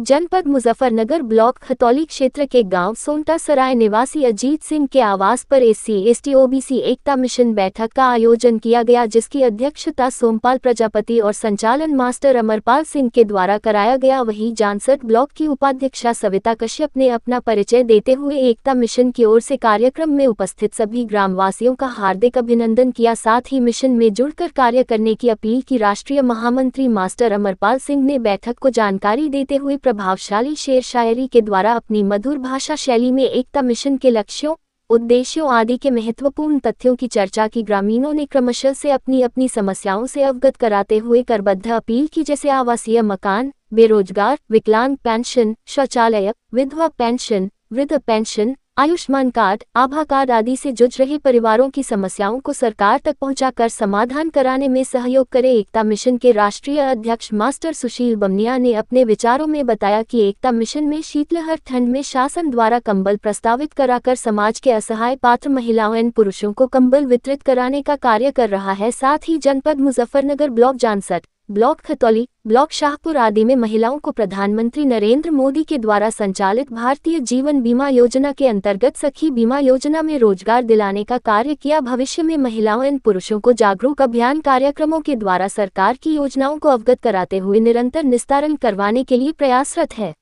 जनपद मुजफ्फरनगर ब्लॉक खतौली क्षेत्र के गांव सोनटा सराय निवासी अजीत सिंह के आवास पर SC/ST OBC एकता मिशन बैठक का आयोजन किया गया, जिसकी अध्यक्षता सोमपाल प्रजापति और संचालन मास्टर अमरपाल सिंह के द्वारा कराया गया। वहीं जानसठ ब्लॉक की उपाध्यक्षा सविता कश्यप ने अपना परिचय देते हुए एकता मिशन की ओर से कार्यक्रम में उपस्थित सभी ग्रामवासियों का हार्दिक अभिनंदन किया। साथ ही मिशन में जुड़कर कार्य करने की अपील की। राष्ट्रीय महामंत्री मास्टर अमरपाल सिंह ने बैठक को जानकारी देते हुए प्रभावशाली शेर शायरी के द्वारा अपनी मधुर भाषा शैली में एकता मिशन के लक्ष्यों, उद्देश्यों आदि के महत्वपूर्ण तथ्यों की चर्चा की। ग्रामीणों ने क्रमशः से अपनी अपनी समस्याओं से अवगत कराते हुए करबद्ध अपील की, जैसे आवासीय मकान, बेरोजगार, विकलांग पेंशन, शौचालय, विधवा पेंशन, वृद्ध पेंशन, आयुष्मान कार्ड, आभा कार्ड आदि से जुझ रहे परिवारों की समस्याओं को सरकार तक पहुंचाकर समाधान कराने में सहयोग करे। एकता मिशन के राष्ट्रीय अध्यक्ष मास्टर सुशील बमनिया ने अपने विचारों में बताया कि एकता मिशन में शीतलहर ठंड में शासन द्वारा कंबल प्रस्तावित कराकर समाज के असहाय पात्र महिलाओं एवं पुरुषों को कंबल वितरित कराने का कार्य कर रहा है। साथ ही जनपद Muzaffarnagar, block Jansath, block Khatauli, block Shahpur आदि में महिलाओं को प्रधानमंत्री नरेंद्र मोदी के द्वारा संचालित भारतीय जीवन बीमा योजना के अंतर्गत सखी बीमा योजना में रोजगार दिलाने का कार्य किया। भविष्य में महिलाओं एवं पुरुषों को जागरूक अभियान कार्यक्रमों के द्वारा सरकार की योजनाओं को अवगत कराते हुए निरंतर निस्तारण करवाने के लिए प्रयासरत है।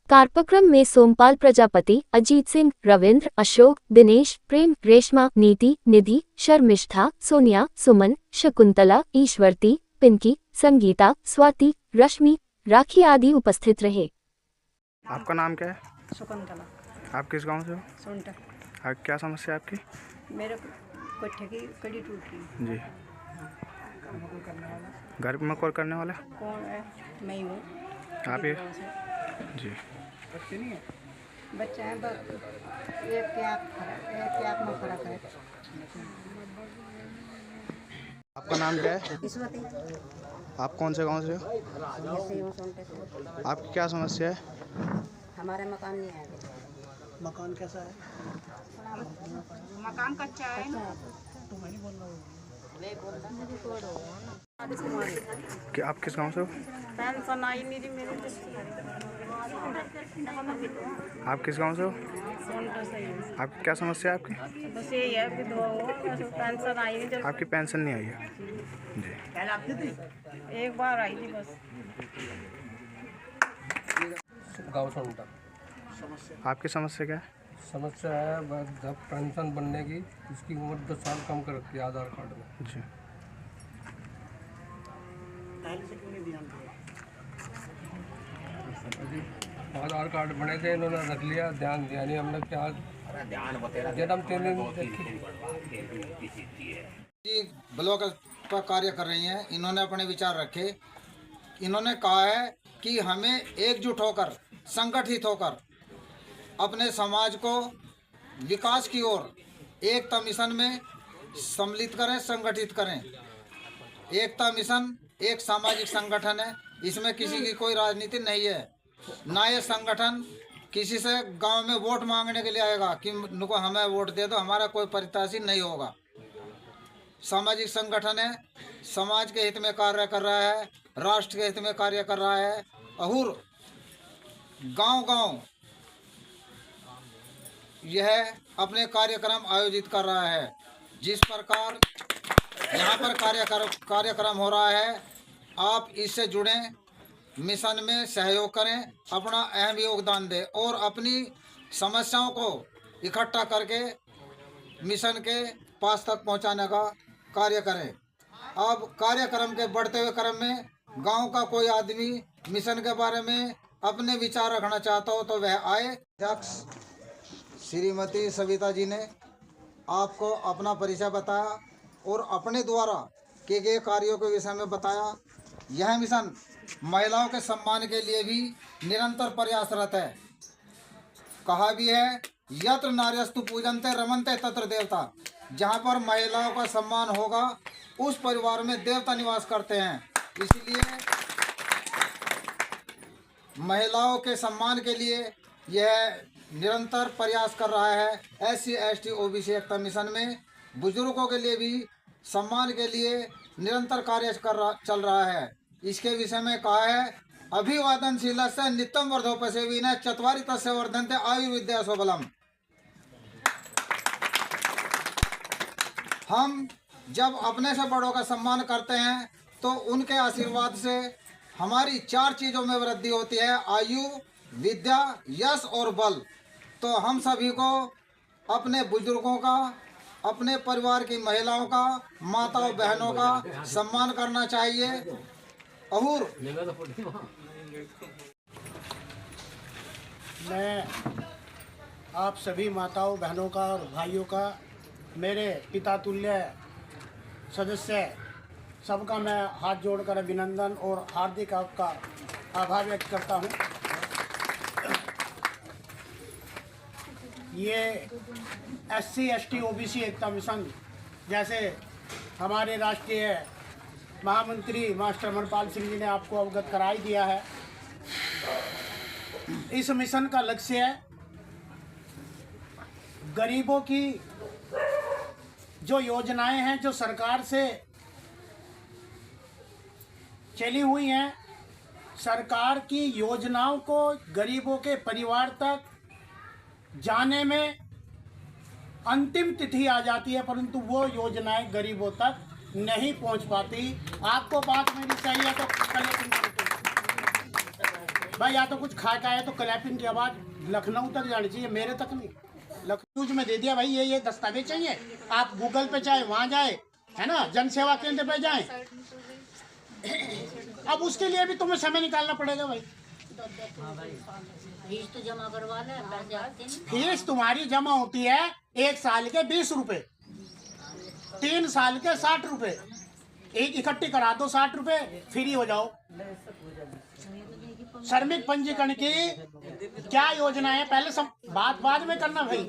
कार्यक्रम में सोमपाल प्रजापति, अजीत सिंह, रविंद्र, अशोक, दिनेश, प्रेम, रेशमा, नीति, निधि, शर्मिष्ठा, सोनिया, सुमन, शकुंतला, ईश्वरती, पिंकी, संगीता, स्वाति, रश्मि, राखी आदि उपस्थित रहे। आपका नाम क्या है? शकुंतला। आप किस गांव से हो? सोनटा। क्या समस्या है आपकी? मेरे कोठे की कड़ी टूट गई। जी। घर में कौन करने वाला? कौन है? मैं ही हूँ। आप ही? जी। बच्चे हैं, एक के आँख में फर्क है। आपका नाम क्या है? ईश्वती। आप कौन से गांव से हो? सोनटे से। आपकी क्या समस्या है? हमारे मकान नहीं है। मकान कैसा है? मकान कच्चा है ना। क्या आप किस गांव से हो? पेंशन आई नहीं थी मेरे। आप किस गांव से हो? सोनटा से ही। आपकी क्या समस्या है आपकी? बस यही है, विधवा हो, पेंशन आई नहीं। आपकी पेंशन नहीं आई है? जी। एक बार आई थी बस। गाँव सोनटा। आपकी समस्या क्या है? समस्या है बस जब पेंशन बनने की, उसकी उम्र 10 साल कम कर रखी है आधार कार्ड में। जी। आधार कार्ड बने थे, इन्होंने रख लिया, ध्यान दिया नहीं हमने। क्या जन्म 3 दिन ब्लॉक पर कार्य कर रही हैं। इन्होंने अपने विचार रखे। इन्होंने कहा है कि हमें एकजुट होकर, संगठित होकर अपने समाज को विकास की ओर एकता मिशन में सम्मिलित करें, संगठित करें। एकता मिशन एक सामाजिक संगठन है। इसमें किसी की कोई राजनीति नहीं है। ना ये संगठन किसी से गांव में वोट मांगने के लिए आएगा कि नुको हमें वोट दे दो, हमारा कोई प्रत्याशी नहीं होगा। सामाजिक संगठन है, समाज के हित में कार्य कर रहा है, राष्ट्र के हित में कार्य कर रहा है और गांव-गांव यह अपने कार्यक्रम आयोजित कर रहा है। जिस प्रकार यहाँ पर कार्यक्रम हो रहा है, आप इससे जुड़ें, मिशन में सहयोग करें, अपना अहम योगदान दें और अपनी समस्याओं को इकट्ठा करके मिशन के पास तक पहुँचाने का कार्य करें। अब कार्यक्रम के बढ़ते हुए क्रम में गांव का कोई आदमी मिशन के बारे में अपने विचार रखना चाहता हो तो वह आए। अध्यक्ष श्रीमती सविता जी ने आपको अपना परिचय बताया और अपने द्वारा किए गए कार्यों के विषय में बताया। यह मिशन महिलाओं के सम्मान के लिए भी निरंतर प्रयासरत है। कहा भी है, यत्र नार्यस्तु पूजन्ते रमन्ते तत्र देवता। जहाँ पर महिलाओं का सम्मान होगा, उस परिवार में देवता निवास करते हैं। इसलिए महिलाओं के सम्मान के लिए यह निरंतर प्रयास कर रहा है। SC/ST OBC एकता मिशन में बुजुर्गों के लिए भी सम्मान के लिए निरंतर कार्य चल रहा है। इसके विषय में कहा है अभिवादनशीलस्य नित्यं वर्धोपसेविनः चत्वारि तस्य वर्धन्ते आयुर्विद्या सबलम्। हम जब अपने से बड़ों का सम्मान करते हैं तो उनके आशीर्वाद से हमारी 4 चीज़ों में वृद्धि होती है, आयु, विद्या, यश और बल। तो हम सभी को अपने बुजुर्गों का, अपने परिवार की महिलाओं का, माताओं बहनों का सम्मान करना चाहिए। और मैं आप सभी माताओं बहनों का और भाइयों का, मेरे पिता तुल्य सदस्य सबका मैं हाथ जोड़कर अभिनंदन और हार्दिक आपका आभार व्यक्त करता हूं। ये SC ST OBC एकता मिशन जैसे हमारे राष्ट्रीय महामंत्री मास्टर अमरपाल सिंह जी ने आपको अवगत करा ही दिया है। इस मिशन का लक्ष्य है गरीबों की जो योजनाएं हैं जो सरकार से चली हुई हैं, सरकार की योजनाओं को गरीबों के परिवार तक जाने में अंतिम तिथि आ जाती है, परंतु वो योजनाएं गरीबों तक नहीं पहुंच पाती। आपको बात मेरी सही है तो क्लैपिंग भाई, या तो कुछ खा के आए तो क्लैपिंग की आवाज़ लखनऊ तक जानी चाहिए, मेरे तक नहीं। लखनऊ में दे दिया भाई, ये दस्तावेज चाहिए, आप गूगल पे चाहे वहाँ जाए, है ना, जन सेवा केंद्र पे जाए। अब उसके लिए भी तुम्हें समय निकालना पड़ेगा भाई। फीस तो जमा करवा ले, पैसे आते नहीं। फीस तुम्हारी जमा होती है 1 साल के 20 रुपए, 3 साल के 60 रुपए, एक इकट्ठी करा दो 60 रुपए, फ्री हो जाओ। श्रमिक पंजीकरण की क्या योजना है, पहले सब बाद में करना भाई,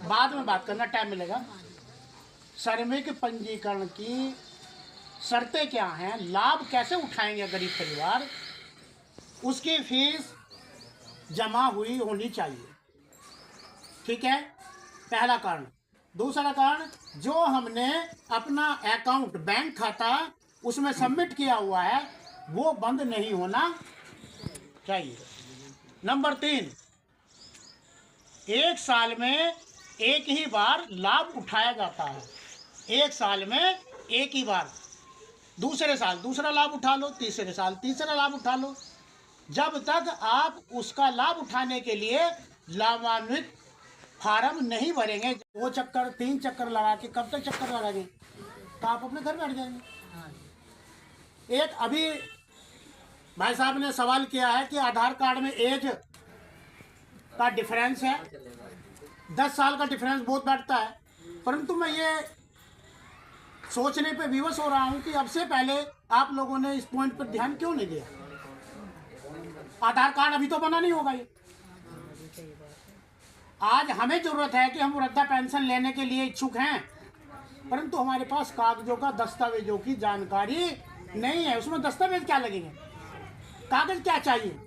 बाद में बात करना, टाइम मिलेगा। श्रमिक पंजीकरण की शर्तें क्या हैं, लाभ कैसे उठाएंगे गरीब परिवार, उसकी फीस जमा हुई होनी चाहिए। ठीक है, पहला कारण। दूसरा कारण, जो हमने अपना अकाउंट बैंक खाता उसमें सबमिट किया हुआ है वो बंद नहीं होना चाहिए। नंबर 3, 1 साल में एक ही बार लाभ उठाया जाता है, 1 साल में एक ही बार। दूसरे साल दूसरा लाभ उठा लो, तीसरे साल तीसरा लाभ उठा लो, जब तक आप उसका लाभ उठाने के लिए लाभान्वित फार्म नहीं भरेंगे। 2 चक्कर 3 चक्कर लगा के कब तक चक्कर लगाएंगे, तो आप अपने घर बैठ जाएंगे। एक अभी भाई साहब ने सवाल किया है कि आधार कार्ड में एज का डिफरेंस है, 10 साल का डिफरेंस बहुत बैठता है, परंतु मैं ये सोचने पे विवश हो रहा हूँ कि अब से पहले आप लोगों ने इस पॉइंट पर ध्यान क्यों नहीं दिया। आधार कार्ड अभी तो बना नहीं होगा ये। आज हमें जरूरत है कि हम वृद्धा पेंशन लेने के लिए इच्छुक हैं, परंतु हमारे पास कागजों का, दस्तावेजों की जानकारी नहीं है। उसमें दस्तावेज क्या लगेंगे, कागज क्या चाहिए,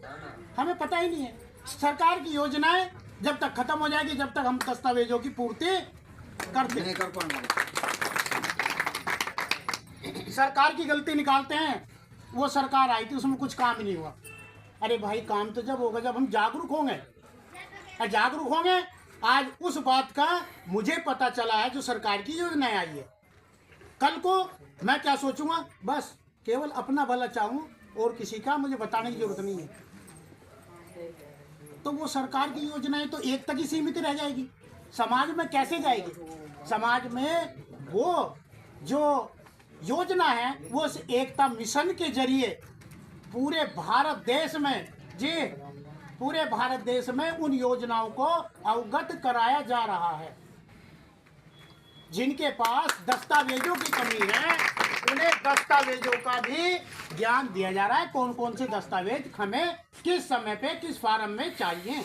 हमें पता ही नहीं है। सरकार की योजनाएं जब तक खत्म हो जाएगी, जब तक हम दस्तावेजों की पूर्ति करते नहीं कर पाएंगे। सरकार की गलती निकालते हैं, वो सरकार आई थी उसमें कुछ काम ही नहीं हुआ। अरे भाई, काम तो जब होगा जब हम जागरूक होंगे, और जागरूक होंगे। आज उस बात का मुझे पता चला है जो सरकार की योजनाएं आई है। कल को मैं क्या सोचूंगा, बस केवल अपना भला चाहूं और किसी का मुझे बताने की जरूरत नहीं है, तो वो सरकार की योजनाएं तो एक तक ही सीमित रह जाएगी, समाज में कैसे जाएगी। समाज में वो जो योजना है वो एकता मिशन के जरिए पूरे भारत देश में, जी पूरे भारत देश में उन योजनाओं को अवगत कराया जा रहा है। जिनके पास दस्तावेजों की कमी है उन्हें दस्तावेजों का भी ज्ञान दिया जा रहा है, कौन कौन से दस्तावेज हमें किस समय पे किस फार्म में चाहिए।